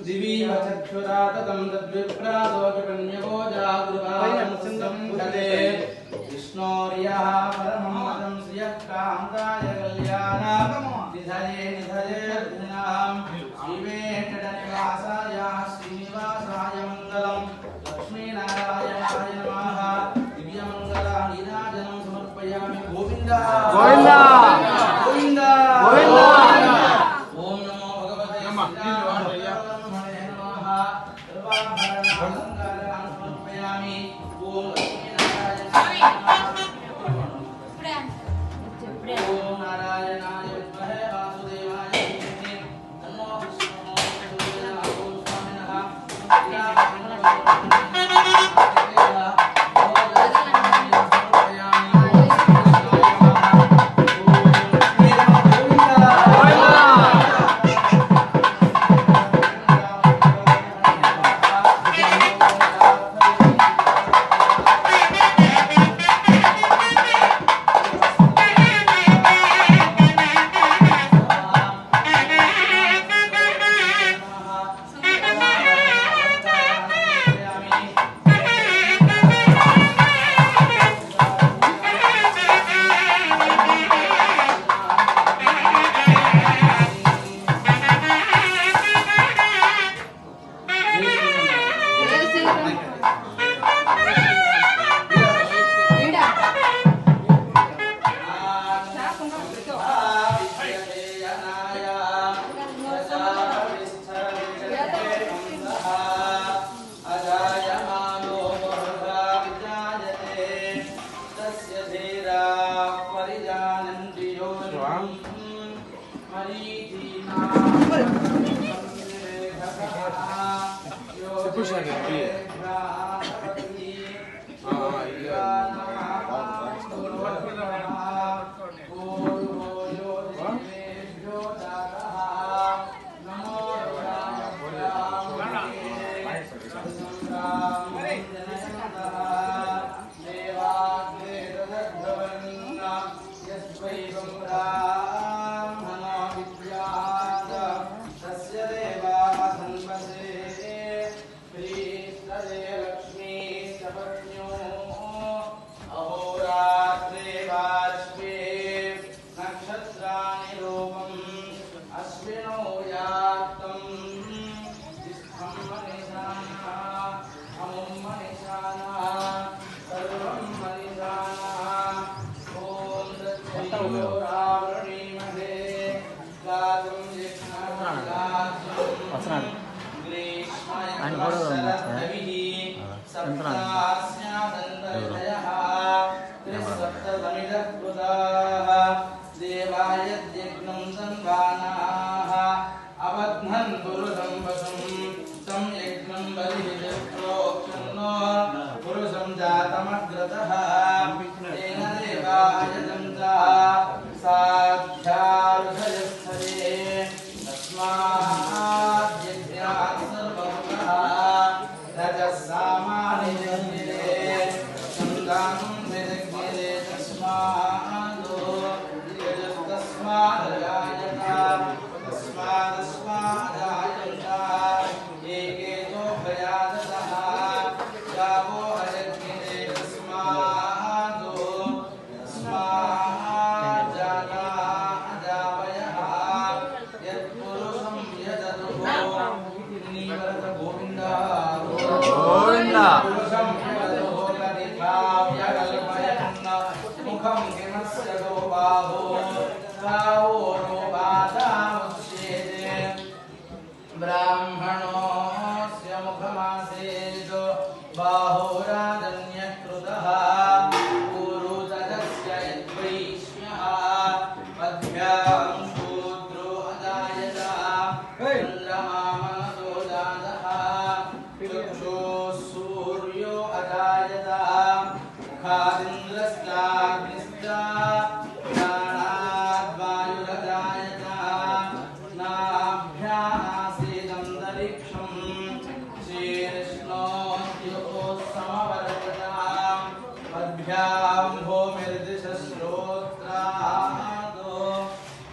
दिवी वचक्षुराततं तद्विप्रासोऽपिपन्यवो जागृहासं गते विष्णोर्यः परमं पदं श्रियः कान्ताय कल्याणं निधये निधयेर्धिनां श्रीवेङ्कटनिवासाय श्रीनिवासाय मङ्गलं लक्ष्मीनारायणाय नमः दिव्यमङ्गलानीराजनं समर्पयामि गोविन्द गोविन्द गोविन्द गोविन्द ओम नमो भगवते श्रीरामचन्द्राय नमः सर्वाभरणं समर्पयामि ओम लक्ष्मीनारायणाय ओम नारायणाय विद्महे वासुदेवाय धीमहि तन्नो विष्णुः प्रचोदयात् ओम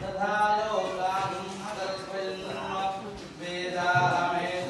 तथा योगानं अगस्वयन् वेदामेत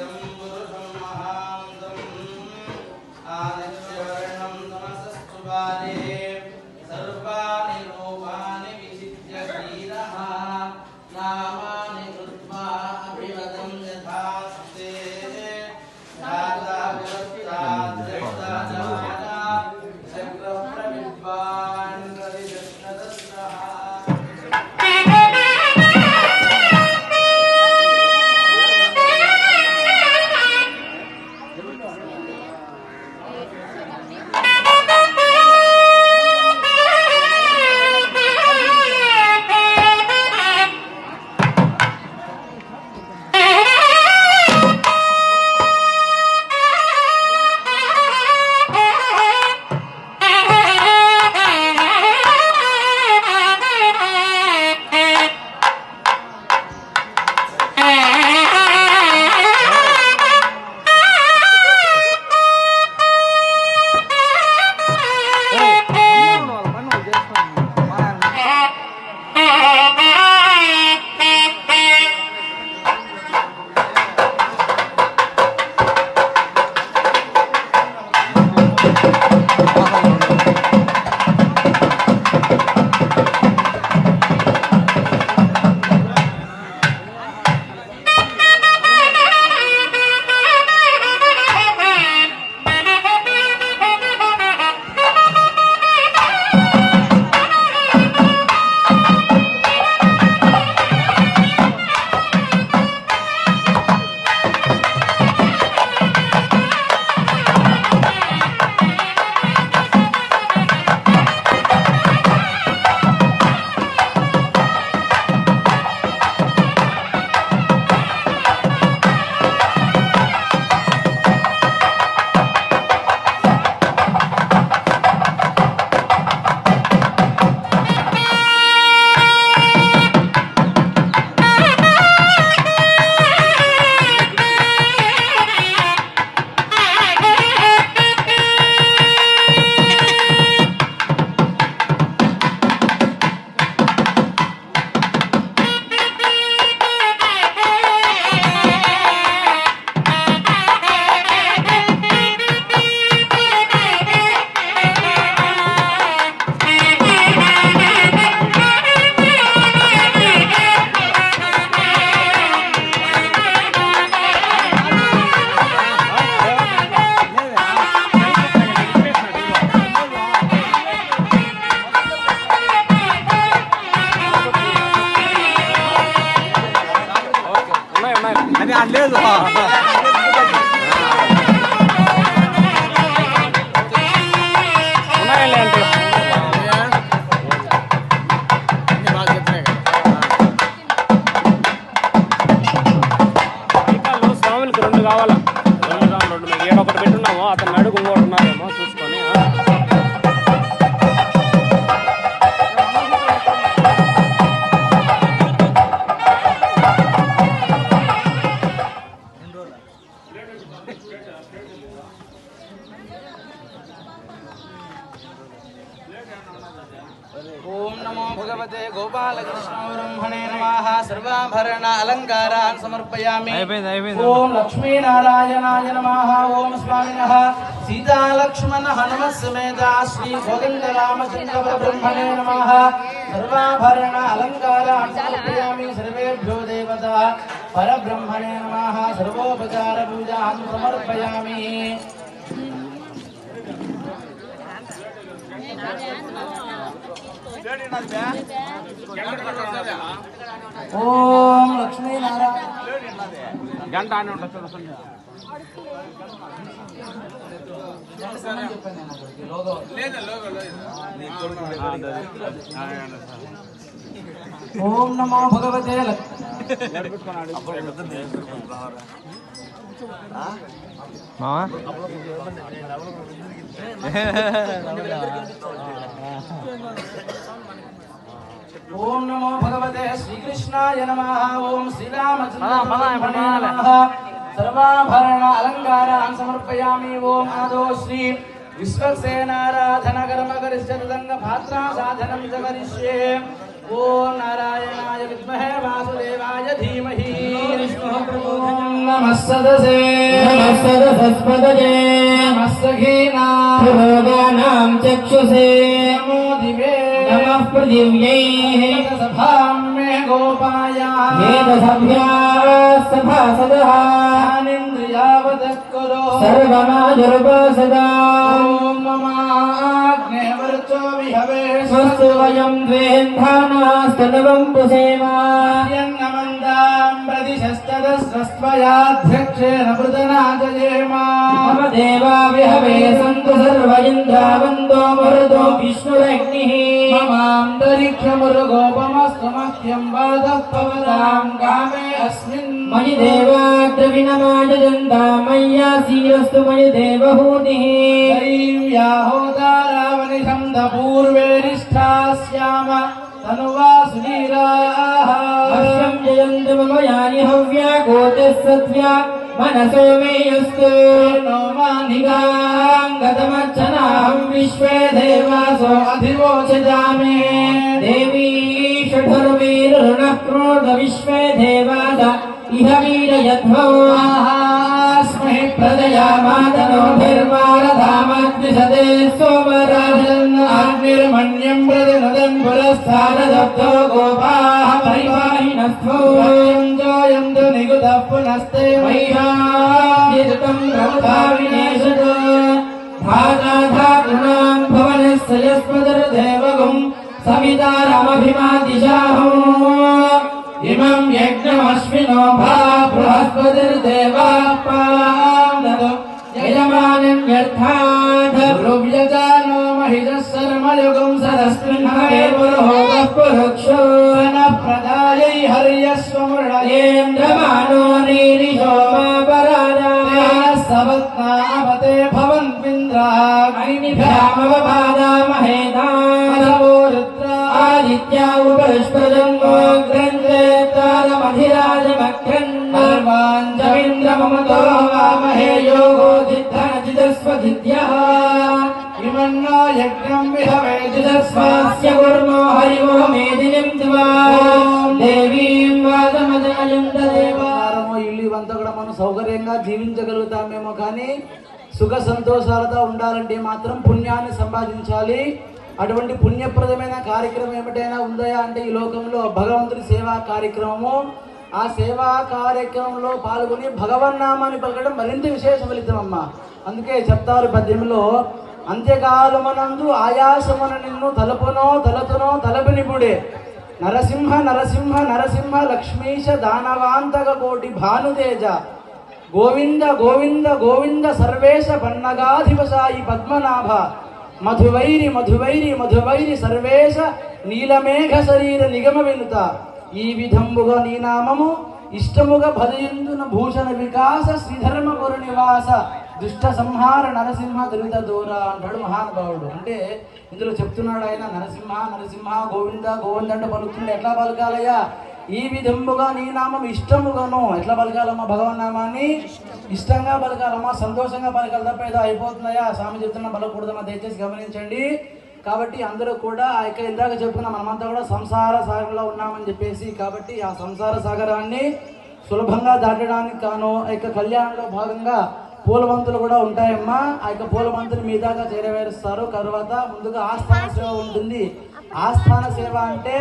కావాలా 2 ఏడొకటి పెట్టున్నాము అతను అడుగు ఇంకోటి ఉన్నారేమో చూసుకొని ओम नमो भगवते गोपालकृष्ण ब्रह्मणे नमः सर्वाभरण अलंकारान् समर्पयामि ओम लक्ष्मी नारायणाय नमः ओम स्वामिनः सीता लक्ष्मण हनुमत् समेत श्री गोविंद रामचंद्र ब्रह्मणे नमः सर्वाभरण अलंकारान् समर्पयामि सर्वेभ्यो देवता परब्रह्मणे नमः सर्वोपचार पूजां समर्पयामि ओम लक्ष्मी नारायण गंట అని ఉంటుంది చూడండి ओम नमो भगवते మావా ओम नमो भगवते श्रीकृष्णाय नमः ओम श्रीरामचंद्राय नमः सर्वाभरण अलंकारान् समर्पयामि ओम आदो श्री विश्वक्सेनाराधन कर्म करिष्यतंग भात्रा साधनं च करिष्ये ओम नारायणाय विद्महे वासुदेवाय धीमहि नमस्सदसे नमस्सदसस्पदजे नमस्सखीनां भोगानां चक्षुषे नमो दिवे नमः पृथिव्यै सभां मे गोपाया वेदसभ्याः सभासदः ज्ञानेन्द्रियावदत्कुरु सर्वमाजुर्वासदा ॐ ममाग्ने वर्चो विहवे स्वस्तु वयं द्वेन्धानास्तनवं पुसेमा यन्नमन्दां प्रतिशस्तदस्वस्त्वयाध्यक्षेण पृतनाजयेमा मम देवा विहवे सन्तु सर्व इन्द्रावन्दो मरुतो विष्णुरग्निः ममान्तरिक्षमुरुगोपमस्तु मह्यं वादः पवतां कामे अस्मिन् मयि देवाद्रविणमाजन्ता मय्या सीरस्तु मयि देवहूतिः दैव्याहोदारावनिशं पूर्वेरिष्ठास्याम तनुवा सुधीराः हर्षं जयन्तु मम यानि हव्या गोतिः सत्या मनसो मे यस्तु नो मानिगाङ्गतमर्चनाहं विश्वे देवासो अधिवोचजामि देवी षठुर्वीरुणः क्रोध विश्वे देवास इह वीरयध्वो अस्मै प्रजया मातनोभिर्मारधामग्निशते सोमराजन् अग्निर्मण्यं प्रतिनदन् पुरस्तारदब्धो गोपाः परिवाहिनस्थो जोऽयन्तु निगुतः पुनस्ते मह्यादितं ब्रह्माविनेशत धाताधातॄणां भवनस्य यस्मदर्देवगुं सवितारमभिमादिशाहो इमं यज्ञमश्विनो भा बृहस्पतिर्देवापादतो यजमानं यर्थात् ध्रुव्यजानो महिजः शर्मयुगं सदस्मिन् हरे पुरोहतः पुरुक्षो नः प्रदायै हर्यस्वमृणयेन्द्रमानो नीरिषो मा पराजा सवत्नामते भवन्त्विन्द्राग्निभ्यामवपादामहेतामो रुद्रा आदित्या उपष्पजन्मोऽग्रन्थे तारमधिराजमग्रन्नर्वाञ्चमिन्द्रममतो वामहे योगो जिद्धनजिदस्वजिद्यः विमन्नो यज्ञं विहवेजिदस्वास्य स्वास्य कुर्मो हरिवो मेदिनीं दिवा देवीं वादमदनयन्त देवा ఇల్లు ఇవంతా కూడా మనం సౌకర్యంగా జీవించగలుగుతామేమో కానీ సుఖ సంతోషాలతో ఉండాలంటే మాత్రం పుణ్యాన్ని సంపాదించాలి. అటువంటి పుణ్యప్రదమైన కార్యక్రమం ఏమిటైనా ఉందా అంటే ఈ లోకంలో భగవంతుడి సేవా కార్యక్రమము. ఆ సేవా కార్యక్రమంలో పాల్గొని భగవన్నామాన్ని పలకడం మరింత విశేష ఫలితం అమ్మ. అందుకే చెప్తారు పద్యంలో, అంత్యకాలమనందు ఆయాసమున నిన్ను తలపునో తలతునో తలపినిపుడే నరసింహ నరసింహ నరసింహ లక్ష్మీశ దానవాంతక కోటి భానుతేజ గోవింద గోవింద గోవింద సర్వేశ పన్నగాధిపసాయి పద్మనాభ మధువైరి మధువైరి మధువైరి సర్వేశ నీలమేఘ శరీర నిగమ వినుత. ఈ విధంబుగా నీ నామము ఇష్టముగా భజయందున భూషణ వికాస శ్రీధర్మపుర నివాస దుష్ట సంహార నరసింహ దురిత దూర అంటాడు మహానుభావుడు. అంటే ఇందులో చెప్తున్నాడు ఆయన, నరసింహ నరసింహ గోవింద గోవింద అంటే పలుకుతుండే ఎట్లా పలకాలయ్యా? ఈ విధముగా నీ నామం ఇష్టముగాను. ఎట్లా పలకాలమ్మా? భగవన్నామాన్ని ఇష్టంగా పలకాలమ్మా, సంతోషంగా పలకాలి తప్ప ఏదో అయిపోతున్నాయా స్వామి చెప్తున్నా పలకూడదమ్మా, దయచేసి గమనించండి. కాబట్టి అందరూ కూడా ఇందాక చెప్పుకున్న మనమంతా కూడా సంసార సాగరంలో ఉన్నామని చెప్పేసి, కాబట్టి ఆ సంసార సాగరాన్ని సులభంగా దాటడానికి కాను కళ్యాణంలో భాగంగా పూలబంతులు కూడా ఉంటాయమ్మా. పూలబంతులు మీ దాకా చేరవేరుస్తారు. తర్వాత ముందుగా ఆస్థాన సేవ ఉంటుంది. ఆస్థాన సేవ అంటే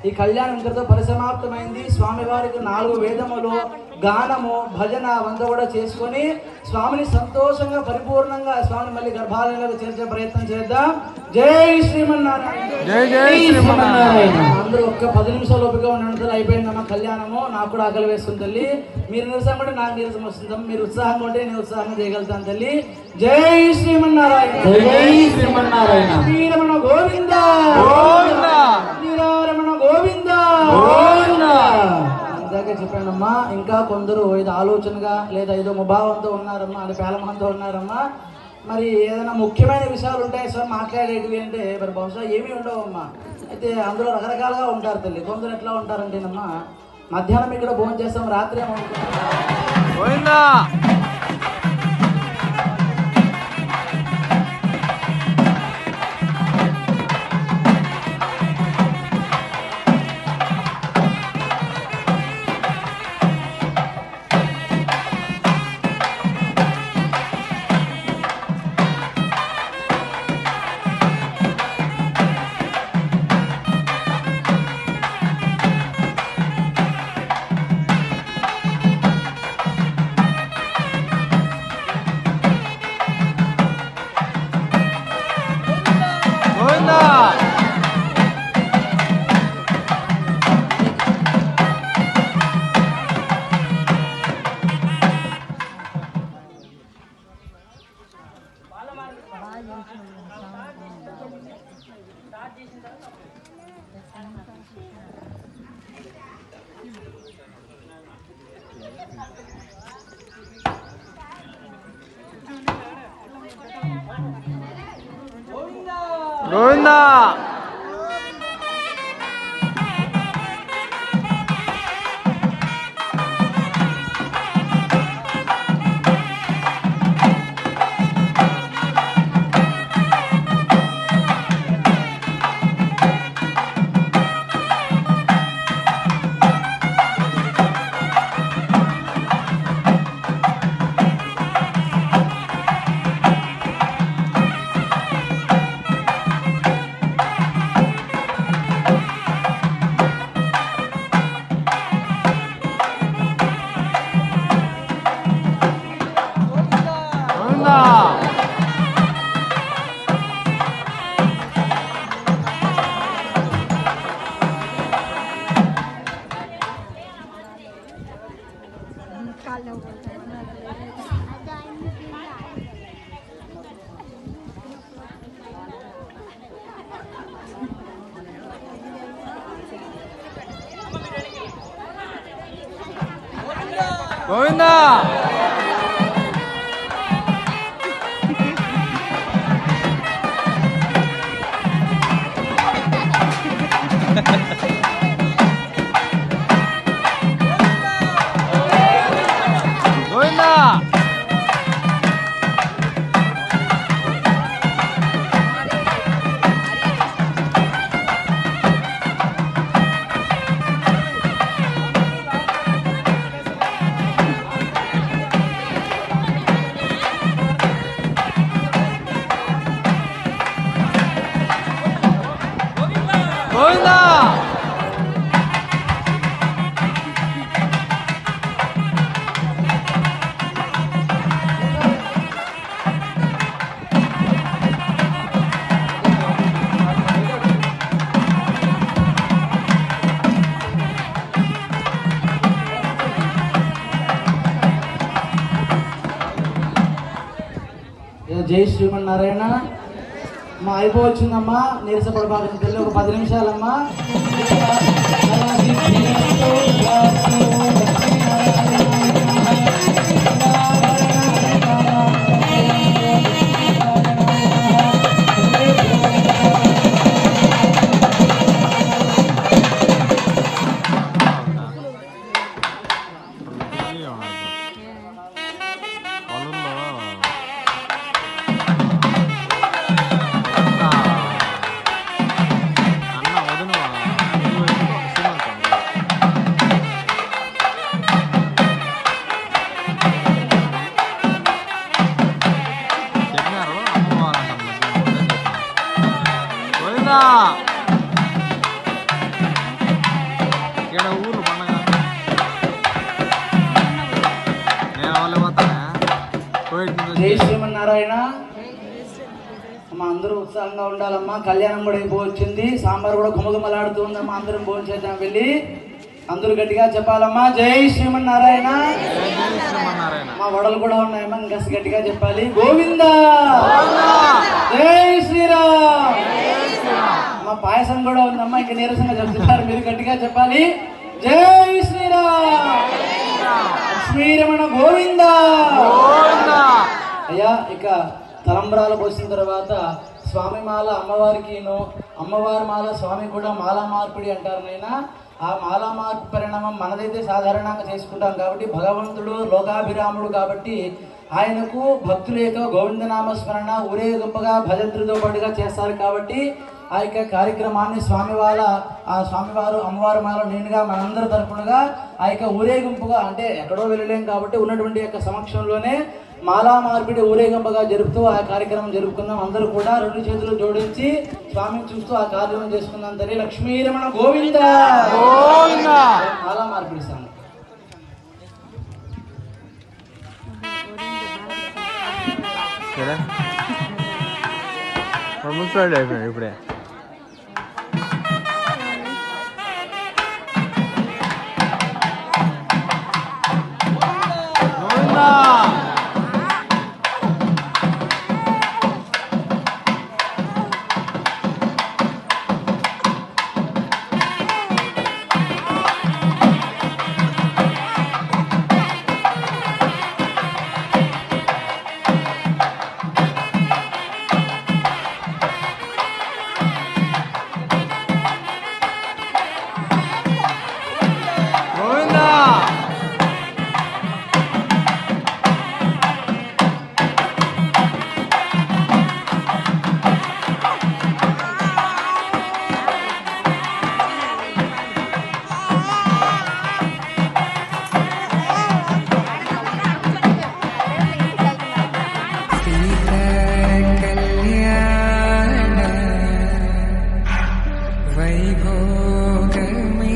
ఈ కళ్యాణం ఇంతటితో పరిసమాప్తమైంది. స్వామివారికి 4 వేదములు, గానము, భజన అవంతా కూడా చేసుకొని స్వామిని సంతోషంగా పరిపూర్ణంగా స్వామిని మళ్ళీ గర్భాలయంలో చేర్చే ప్రయత్నం చేద్దాం. జై శ్రీమన్నారాయణ. జై జై శ్రీమన్నారాయణ. అందరూ ఒక్క 10 నిమిషాలు ఓపిక ఉండడంతో అయిపోయిందమ్మా కళ్యాణము. నాకు కూడా ఆకలి వేస్తుంది తల్లి. మీరు నీరసంగా ఉంటే నాకు నీరసం వస్తుందమ్మా, మీరు ఉత్సాహంగా ఉంటే నేను ఉత్సాహంగా చేయగలుగుతాను తల్లి. జై శ్రీమన్నారాయణ. జై శ్రీమన్నారాయణ. శ్రీరమణ గోవింద శ్రీరమణ గోవింద. ఇందాకే చెప్పానమ్మా, ఇంకా కొందరు ఇది ఆలోచనగా లేదా ఏదో ముభావంతో ఉన్నారమ్మా, అది పేలమహంతో ఉన్నారమ్మా. మరి ఏదైనా ముఖ్యమైన విషయాలు ఉంటాయి సార్ మాట్లాడేటివి అంటే మరి బహుశా ఏమీ ఉండవమ్మా. అయితే అందులో రకరకాలుగా ఉంటారు తల్లి. కొందరు ఎట్లా ఉంటారంటేనమ్మా, మధ్యాహ్నం ఇక్కడ భోజనం చేస్తాం, రాత్రి ఏమో గోవిందా. గోవిందా. గోవిందా. గోవిందా. జై శ్రీమన్నారాయణ. మా అయిపోవచ్చిందమ్మా, నీరసపడబాకు తల్లి. ఒక 10 నిమిషాలమ్మా. జై శ్రీమన్నారాయణ. అమ్మ అందరూ ఉత్సాహంగా ఉండాలమ్మా. కళ్యాణం కూడా అయిపోవచ్చింది, సాంబార్ కూడా గుమగుమలాడుతుందమ్మా. అందరం భోజనం చేద్దాం వెళ్ళి. అందరూ గట్టిగా చెప్పాలమ్మా జై శ్రీమన్నారాయణ. మా వడలు కూడా ఉన్నాయమ్మా, ఇంకా గట్టిగా చెప్పాలి గోవిందా జై శ్రీరామ్. మా పాయసం కూడా ఉందమ్మా, ఇంకా నీరసంగా చెప్తున్నారు, మీరు గట్టిగా చెప్పాలి జై శ్రీరామ్. శ్రీరమణ గోవిందా. అయ్యా ఇక తలంబ్రాలు పోసిన తర్వాత స్వామి మాల అమ్మవారికిను, అమ్మవారి మాల స్వామి కూడా మాలా మార్పిడి అంటారు నైనా. ఆ మాలా మార్పు పరిణామం మనదైతే సాధారణంగా చేసుకుంటాం కాబట్టి, భగవంతుడు లోకాభిరాముడు కాబట్టి ఆయనకు భక్తుల యొక్క గోవిందనామస్మరణ ఊరేగింపుగా భజంత్రితో పాటుగా చేస్తారు. కాబట్టి ఆ యొక్క కార్యక్రమాన్ని స్వామివారు అమ్మవారి మాల నేనుగా మనందరి తరపునగా ఆ యొక్క ఊరేగింపుగా, అంటే ఎక్కడో వెళ్ళలేం కాబట్టి ఉన్నటువంటి యొక్క సమక్షంలోనే మాలా మార్పిడి ఊరేగింపుగా జరుపుతూ ఆ కార్యక్రమం జరుపుకుందాం. అందరూ కూడా రెండు చేతులు జోడించి స్వామిని చూస్తూ ఆ కార్యక్రమం చేసుకుందాం. తల్లి లక్ష్మీరమణ గోవింద. మాలా మార్పిడి సాంగ్. ఇప్పుడే वैभोगमे